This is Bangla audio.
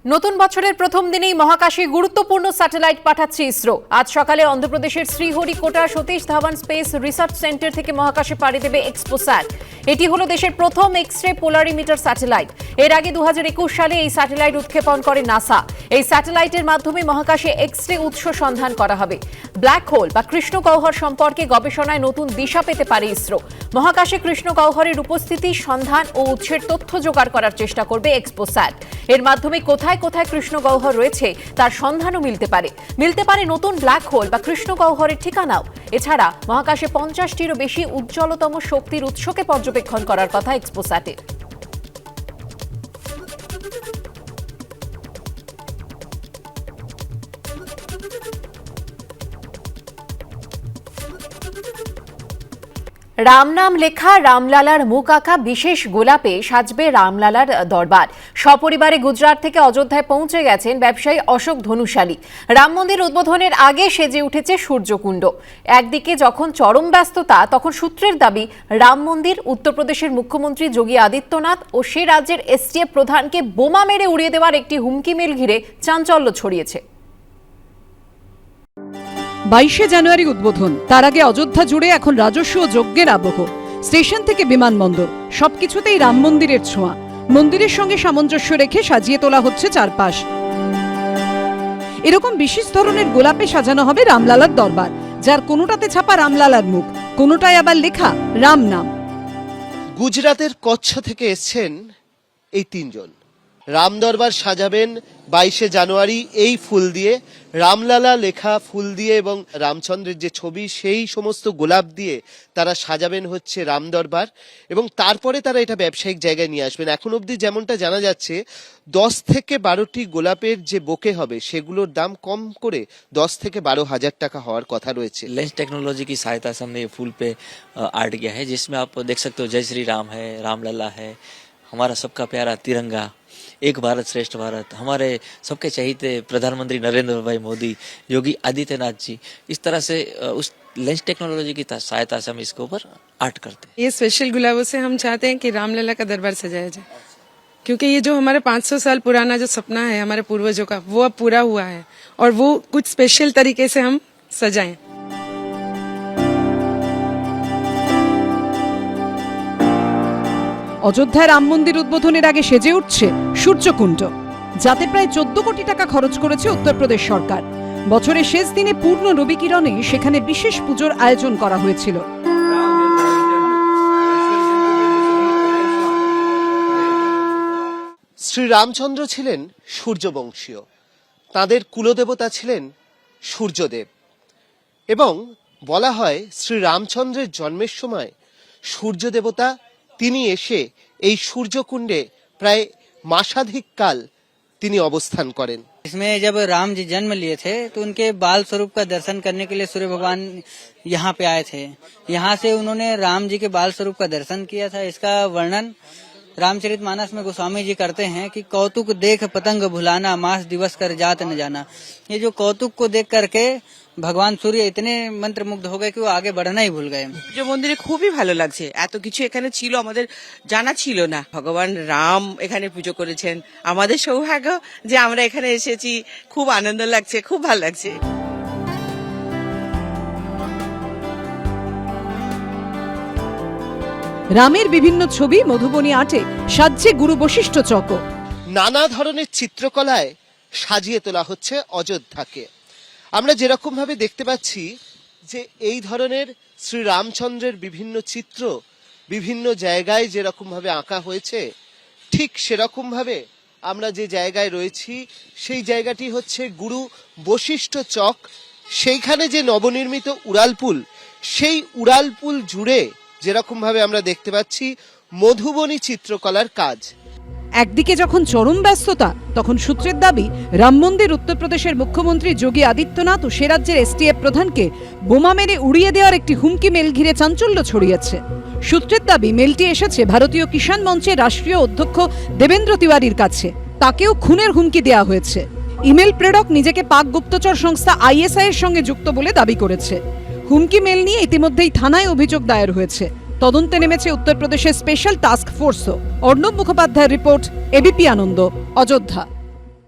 নতুন বছরের প্রথম দিনেই মহাকাশে গুরুত্বপূর্ণ স্যাটেলাইট পাঠাচ্ছে ইসরো। আজ সকালে অন্ধ্রপ্রদেশের Sriharikota Satish Dhawan space research centre থেকে মহাকাশে পাড়ি দেবে এক্সপোস্যাট। এটি হলো দেশের প্রথম এক্স-রে পোলারিমিটার স্যাটেলাইট। এর আগে 2021 সালে এই স্যাটেলাইট উৎক্ষেপণ করে নাসা। এই স্যাটেলাইটের মাধ্যমে মহাকাশে এক্স-রে উৎস সন্ধান করা হবে। ব্ল্যাক হোল বা কৃষ্ণ গহ্বর সম্পর্কে গবেষণায় নতুন দিশা পেতে পারে ইসরো। মহাকাশে কৃষ্ণ গহ্বরের উপস্থিতি সন্ধান ও উৎসের তথ্য জোগাড় করার চেষ্টা করবে এক্সপোস্যাট। এর মাধ্যমে কোথায় কোথায় কৃষ্ণ গহ্বর রয়েছে তার সন্ধানও মিলতে পারে নতুন ব্ল্যাক হোল বা কৃষ্ণ গহ্বরের ঠিকানাও। এছাড়া মহাকাশে 50টিরও বেশি উজ্জ্বলতম শক্তির উৎসকে পর্যবেক্ষণ করার কথা এক্সপোস্যাটের। রাম নাম লেখা রামলালার মুখ আঁকা বিশেষ গোলাপে সাজবে রামলালার দরবার। সপরিবারে গুজরাট থেকে অযোধ্যায় পৌঁছে গেছেন ব্যবসায়ী অশোক ধনুশালী। রাম মন্দির উদ্বোধনের আগে সেজে উঠেছে সূর্যকুণ্ড। একদিকে যখন চরম ব্যস্ততা, তখন সূত্রের দাবি রাম মন্দির উত্তরপ্রদেশের মুখ্যমন্ত্রী যোগী আদিত্যনাথ ও সে রাজ্যের এসটিএফ প্রধানকে বোমা মেরে উড়িয়ে দেওয়ার একটি হুমকি মেল ঘিরে চাঞ্চল্য ছড়িয়েছে। 22 জানুয়ারি উদ্বোধন, তার আগে অযোধ্যা জুড়ে এখন রাজস্ব ও যজ্ঞের আবহ। স্টেশন থেকে বিমানবন্দর, সবকিছুতেই রাম মন্দিরের ছোঁয়া। মন্দিরের সঙ্গে সামঞ্জস্য রেখে সাজিয়ে তোলা হচ্ছে চারপাশ। এরকম বিশেষ ধরনের গোলাপে সাজানো হবে রামলালার দরবার, যার কোনোটাতে ছাপা রামলালার মুখ, কোনোটায় আবার লেখা রাম নাম। গুজরাতের কচ্ছ থেকে এসছেন এই তিনজন। রাম দরবার সাজাবেন 22 জানুয়ারি এই ফুল দিয়ে, রামলালা লেখা ফুল দিয়ে এবং রামচন্দ্রের যে ছবি সেই সমস্ত গোলাপ দিয়ে তারা সাজাবেন হচ্ছে রাম দরবার, এবং তারপরে তারা এটা ব্যবসায়িক জায়গায় নিয়ে আসবেন। এখন অবধি যেমনটা জানা যাচ্ছে 10 থেকে 12টি গোলাপের যে বোকে হবে সেগুলোর দাম কম করে 10 থেকে 12,000 টাকা হওয়ার কথা রয়েছে। लेंस टेक्नोलॉजी की सहायता से हमने ये फूल पे आर्ट किया है, जिसमें आप देख सकते हो जय श्री राम है, रामलला है, हमारा सबका प्यारा तिरंगा, एक भारत श्रेष्ठ भारत, हमारे सबके चहेते प्रधानमंत्री नरेंद्र भाई मोदी, योगी आदित्यनाथ जी। इस तरह से उस लेंस टेक्नोलॉजी की सहायता से हम इसके ऊपर आर्ट करते हैं। ये स्पेशल गुलाबों से हम चाहते हैं कि रामलला का दरबार सजाया जाए, क्योंकि ये जो हमारे 500 साल पुराना जो सपना है हमारे पूर्वजों का, वो अब पूरा हुआ है और वो कुछ स्पेशल तरीके से हम सजाएं। অযোধ্যায় রাম মন্দির উদ্বোধনের আগে সেজে উঠছে সূর্যকুণ্ড, যাতে প্রায় 14 কোটি টাকা খরচ করেছে উত্তরপ্রদেশ সরকার। বছরের শেষ দিনে পূর্ণ রবিকিরণে সেখানে বিশেষ পুজোর আয়োজন করা হয়েছিল। শ্রী রামচন্দ্র ছিলেন সূর্যবংশীয়, তাঁদের কুলদেবতা ছিলেন সূর্যদেব, এবং বলা হয় শ্রী রামচন্দ্রের জন্মের সময় সূর্যদেবতা তিনি এসে এই সূর্যকুণ্ডে প্রায় মাসাধিক কাল তিনি অবস্থান করেন। इसमें जब राम जी जन्म लिए थे तो उनके बाल स्वरूप का दर्शन करने के लिए सूर्य भगवान यहाँ पे आए थे। यहाँ से उन्होंने राम जी के बाल स्वरूप का दर्शन किया था। इसका वर्णन रामचरितमानस में गोस्वामी जी करते हैं कि कौतुक देख पतंग भुलाना, मास दिवस कर जात न जाना। ये जो कौतुक को देख करके ভগবান সূর্য ইতনে মন্ত্রমুগ্ধ হয়ে গেছে, আগে বাড়ানাই ভুল গয়ে। যে মন্দিরে খুবই ভালো লাগছে, এত কিছু এখানে ছিল আমাদের জানা ছিল না। ভগবান রাম এখানে পুজো করেছেন, আমাদের সৌভাগ্য যে আমরা এখানে এসেছি, খুব আনন্দ লাগছে, খুব ভালো লাগছে। রামের বিভিন্ন ছবি মধুবনী আর্টে সাজছে গুরু বশিষ্ঠ চক। নানা ধরনের চিত্রকলায় সাজিয়ে তোলা হচ্ছে অযোধ্যাকে। আমরা যেরকম ভাবে দেখতে পাচ্ছি যে এই ধরনের শ্রী রামচন্দ্রের বিভিন্ন চিত্র বিভিন্ন জায়গায় যেরকম ভাবে আঁকা হয়েছে, ঠিক সেরকম ভাবে আমরা যে জায়গায় রয়েছি সেই জায়গাটি হচ্ছে গুরু বশিষ্ঠ চক। সেইখানে যে নবনির্মিত উড়ালপুল, সেই উড়ালপুল জুড়ে যেরকম ভাবে আমরা দেখতে পাচ্ছি মধুবনী চিত্রকলার কাজ। একদিকে যখন চরম ব্যস্ততা, তখন সূত্রের দাবি রাম মন্দির উত্তরপ্রদেশের মুখ্যমন্ত্রী যোগী আদিত্যনাথ ও সে রাজ্যের এসটিএফ প্রধানকে বোমা মেরে উড়িয়ে দেওয়ার একটি হুমকি মেল ঘিরে চাঞ্চল্য ছড়িয়েছে। সূত্রের দাবি মেলটি এসেছে ভারতীয় কিষাণ মঞ্চের রাষ্ট্রীয় অধ্যক্ষ দেবেন্দ্র তিওয়ারির কাছে, তাকেও খুনের হুমকি দেওয়া হয়েছে। ইমেল প্রেরক নিজেকে পাক গুপ্তচর সংস্থা আইএসআই এর সঙ্গে যুক্ত বলে দাবি করেছে। হুমকি মেল নিয়ে ইতিমধ্যেই থানায় অভিযোগ দায়ের হয়েছে। তদন্তে নেমেছে উত্তরপ্রদেশের স্পেশাল টাস্ক ফোর্সও। অর্ণব মুখোপাধ্যায়ের রিপোর্ট, এবিপি আনন্দ, অযোধ্যা।